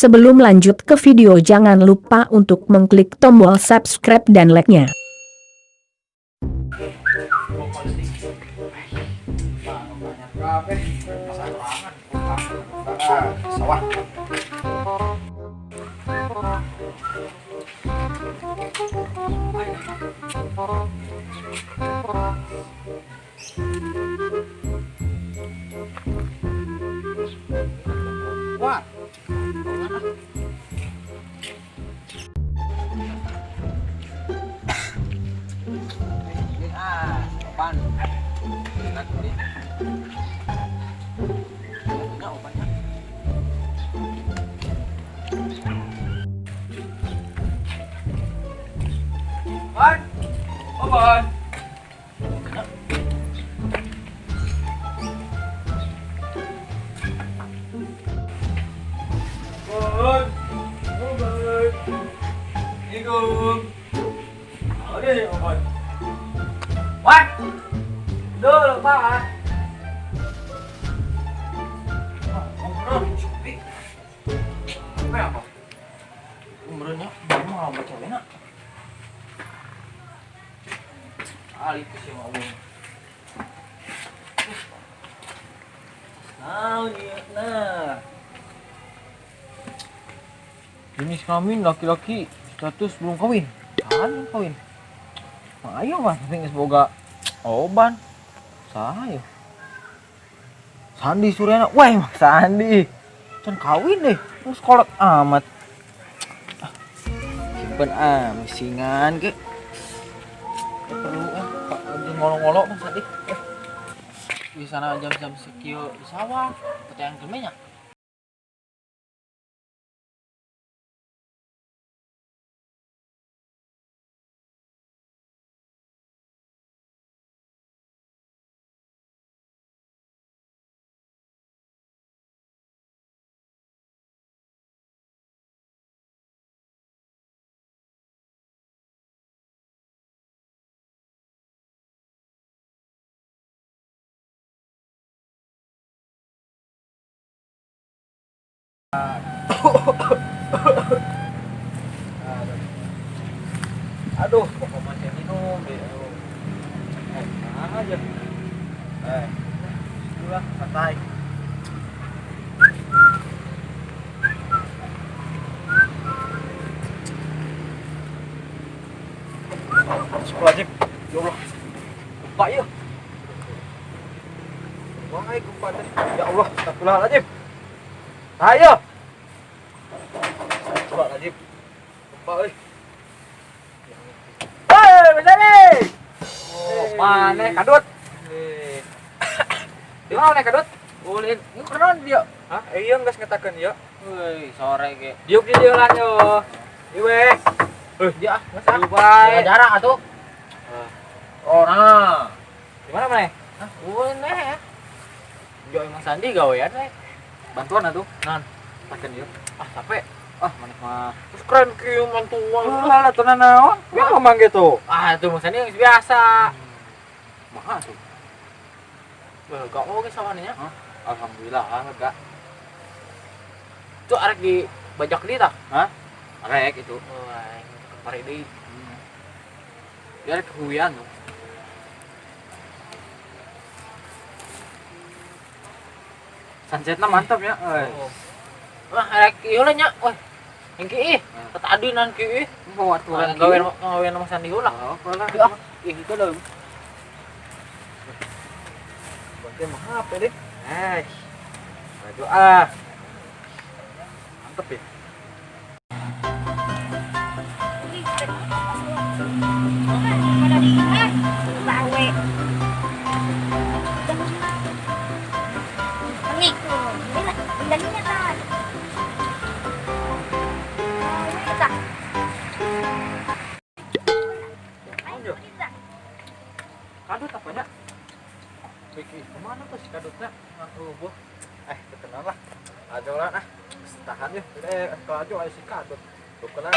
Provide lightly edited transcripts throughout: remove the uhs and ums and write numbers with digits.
Sebelum lanjut ke video, jangan lupa untuk mengklik tombol subscribe dan like-nya. Jenis kelamin laki-laki, status belum kawin. Jangan kawin. Nah, ayo mah, tapi semoga oban. Saya. Sandi Suryana, wah emang Sandi. Can kawin deh, terus kolot amat. Simpen misingan ke. Perlu Pak ngolok-ngolok Mas Sandi. Di sana jam-jam sekieu di sawah, percayaan kemenya. Aduh, kok masih minum deh. Tenang aja. Itulah santai. Astagfirullahaladzim. Ya Allah. Gempa ya. Wahai gempa. Ya Allah, astagfirullahaladzim. Ayo. Astagfirullahaladzim. Gempa euy. Mana kadut? Di mana kadut? Ulin, ini keron dia. Hah? Iya geus ngetakeun ya. Euy, sore ge. Diuk di dieu lah yo. Ieu dia geus bae. Jarak atuh. Oh, nah. Di mana maneh? Hah? Ulin ya. Jo emang Sandi gawean we. Bantuan atuh. Naon? Takeun ieu. Ah, capek. Ah, maneh mah. Terus keren kieu mantuan. Lah, atuh naon? Ya ngomong gitu. Ah, itu Sandi geus biasa. Mahal tuh. Gak oke sawannya. Alhamdulillah enggak. Itu arek di bajak di tah? Hah? Arek itu. Oh, kemarin deui. Dia arek kehuyan tuh. Sunsetna mantap ya. Wah, arek ieu lah nya. Wah. Yang kieu. Tadi nan kieu. Bawa aturan gawe nama Sandi ulah. Oh, lah. Ih, itu dah. Dia mah apa deh? Baju mantep ya. Kadut apanya? Biki, kemana tuh si kadutnya? Buh. Ketenang lah. Ajo lah, tahan ya. Kalau ajo ada si kadut. Tutup kena.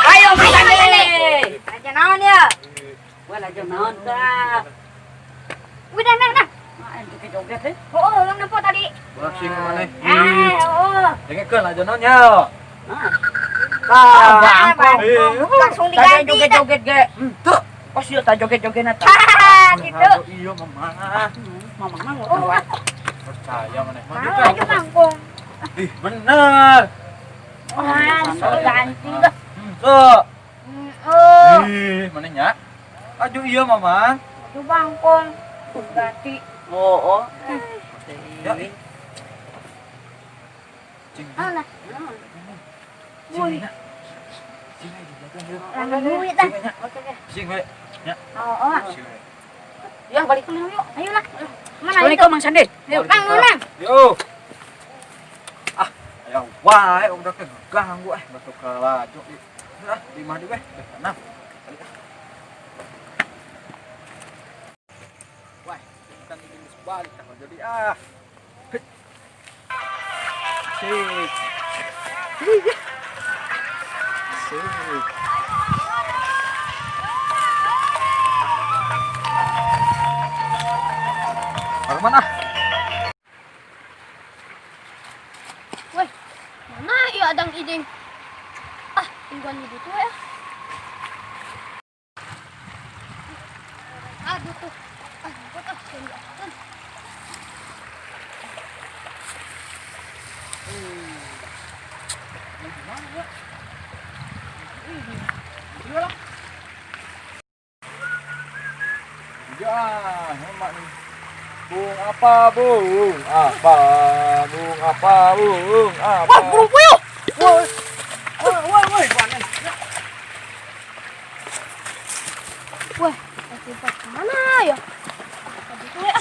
Ayo kita nih. Aja naon ya? Gua aja naon ta. Udah nah. Joget deh. Oh, ulang nempo tadi. Boxing mana? Oh. Dengekeun aja naon nya. Bangkong. Langsung diganti. Joget-joget ge. Henteu. Oh, sieun ta joget-jogetna ta. Gitu. Iya, Mama. Mama mah ngotawat. Percaya maneh mah Nah, aja bangkong. Ih, bener. Wah, so ganti dah. Henteu. Oh. Ih, maneh nya? Aju iya, Mama. Itu bangkong. Ganti. Oh. Ya. Cing. Nah. Cing. Cing aja jajan yuk. Langgan duit dah. Cing we. Ya. Oh. Cing we. Ya balik dulu yuk. Ayolah. Mana Assalamualaikum Mang Sandi. Ayo, Kang Nunang. Yo. Ya wae udah keganggu batuk ke laju. Udah, di mah di weh. Enam. Wah, kan ini sebalik kalau jadi Sik. Sik. Mana? Woi, mana ya adang iding? Tinggal di situ ya. Aduh tuh. Buat senjata. Ya, hemat nih. Bung apa, Bung? Apa? Bung apa, Bung? Apa? Wah, burung puyuh. Woi. Woi, Wah, tempat mana ya? Tadi tuh ya.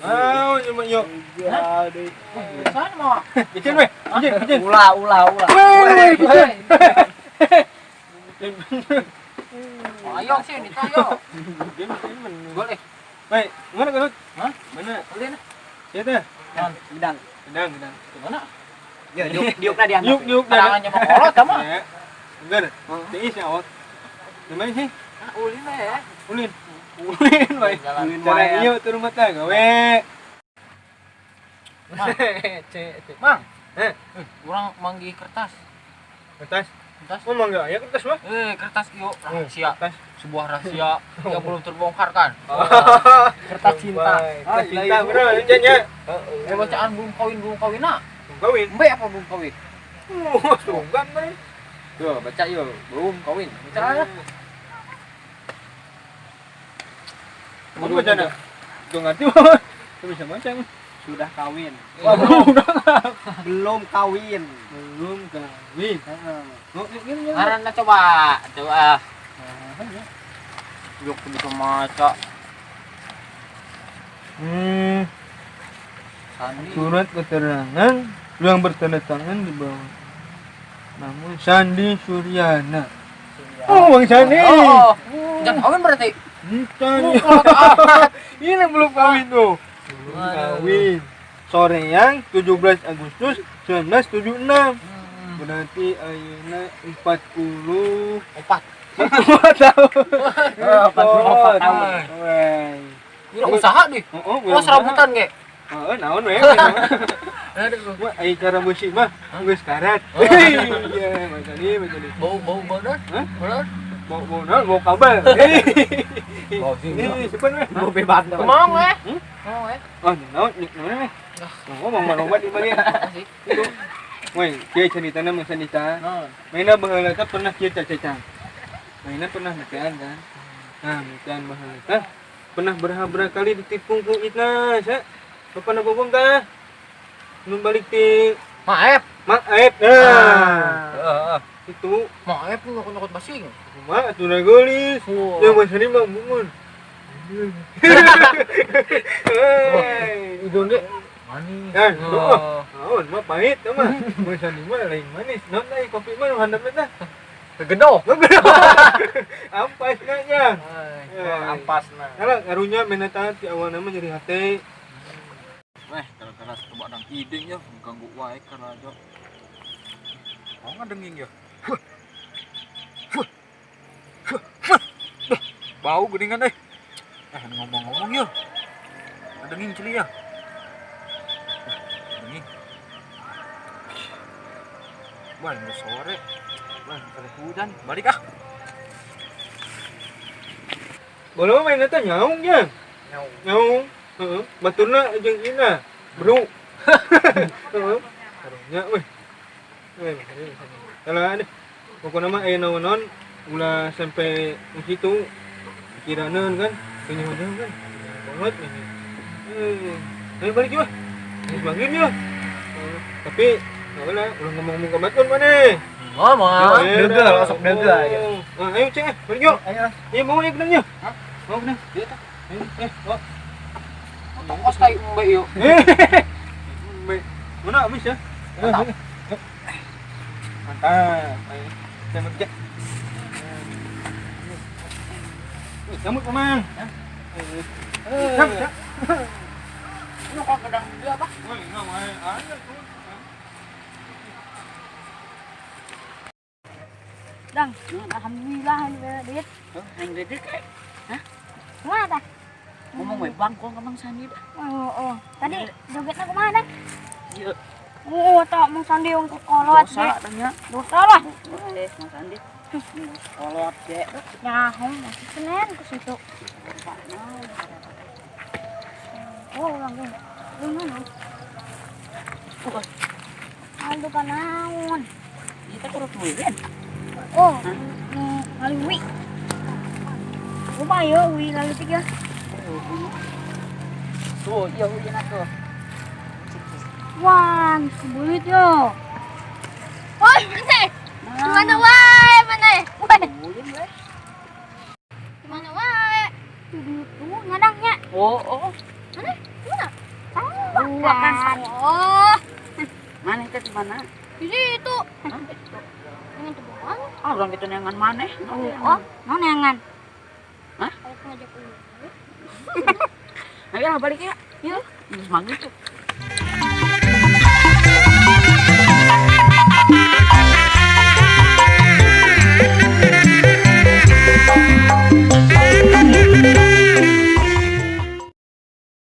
Mau nyuma yuk. Jadi. Sana mau. Bikin weh. Bikin. Ulah. Weh. Ayo sini, ayo. Boleh. Weh, mana kan? Hah? Mana? Boleh nah. Siapa? Bidang. Gedang. Mana? Ya, diuk dia. Yuk. Karangannya mau kolot kamu. Ya. Enggak. Tiis ya, awak. Namanya sih? Ulin ya. Ulin, weh. Cara iya tuh rumah tangga, weh. Mang. Kurang manggih kertas. Kertas. Kertas. Oh, mangga ya kertas mah. Kertas yuk. Rahasia. Kertas. Sebuah rahasia yang belum terbongkar kan. Kertas cinta. Kertas cinta, bro. Janya. Ya bacaan belum kawin nak. Kawin. Mbe apa belum kawin? Sungkan, bro. Yo, baca yo, belum kawin. Baca ya. Kamu baca nak? Tuh ngerti mah. Tuh bisa baca. Sudah kawin. Wah, Belum kawin. belum kawin. Karena coba. Yuk bisa maca. Surat keterangan yang bertanda tangan di bawah. Namun Sandi Suryana. Oh, Bang Sandi. Jangan kawin berarti. Bukan. Ini belum kawin tuh. Belum kawin. Sore yang 17 Agustus 1976. Berarti ayeuna 44 tahun. 44 tahun. Weh. Ini usaha nih. Oh, serabutan ge. Heeh, naon we. Aduh. Wah, ai cara musik mah geus karat. Iya, macam ni. Bau badan. Hah? Badan. Bau naon, bau kabel. Bau sing. Ini siapa we? Mau bebas. Kemang we. Kemang we. Oh, naon we? Ngomong marobat di balik. Itu. Woi, kieu ceritana mah sanita. Mainna baheula teh pernah kieu cacacang. Mainna pernah metean kan. Nah, metean baheula teh pernah berapa kali ditipu ku Itna, sa. Bapak nabobong tah. Nu balik ti Maep. Maep. Nah. Itu Maep lu nyokot basing. kumaha atuh gelis. Yang masih mah bungun. Idon ge. Manis. Kan, naon mah pahit tah mah. Masih mah lain manis. Naon teh kopi mah handap teh. Tegedok. Ampas nya. Ampasna. Kalau ngarunya meneta ti awal nama jadi hati. Weh, gara-gara coba adang iding ya, mengganggu wae karajo. Oh ngadenging ya. Bau geningan deh. Ngomong-ngomong ya. Ngadenging celi ya. Ngadenging. Wah, ini sore. Wah, kali hujan. Balik ah. Boleh main eta nyaung ya. Nyaung. Heeh, baturna jeung ina. Bro. Heeh. Karunya weh. Kalau deh. Pokoknya mah aya naon-naon ulah sampai di situ kiraneun kan. Penyuhun kan. Banget ini. Ayo balik yuk. Bangin yuk. Tapi ulah ngomong-ngomong ke batur maneh. Mama. Degel, sok degel aja. Ayo cek, balik yuk. Ayo. Iya mau ya kenang yuk. Mau kenang. Iya tah. Ayo. Tokos kayak mbak yuk. Baik. Mana habis ya? Mantap. Ayo. Saya mau cek. Kamu kemang. Cek. Lu kok gedang dia apa? Woi, enggak main. Ada tuh. Dang, alhamdulillah ini dit. Yang gede kayak Kemana dah? ngomong we bangkong ke Mang Sandi dah. Oh. Tadi jogetnya kemana? Iya. Oh, tak Mang Sandi yang kolot. Dosa tanya. Dosa lah. Mang Sandi. Kolot dek. Nyahong masih Senin ke situ. Oh, langsung. Gimana? Aduh kanaon. Kita kurang tulen. Oh, lalu wi. Lumayo wi lalu 3. Tuh, iya hujan tuh. Wah, sebulit yo. Woi, mana? Mana wae, mana? Hujan we. Mana wae? Tuh, ngadangnya. Oh. Mana? Mana? Kan. Oh, Mana itu di mana? di situ. Ini tuh bukan. Ah, orang gitu nengan mana? Oh, mana yangan? Hah? Aku ngajak dulu. Ayo balik ya. Yuk. Ini semangit tuh.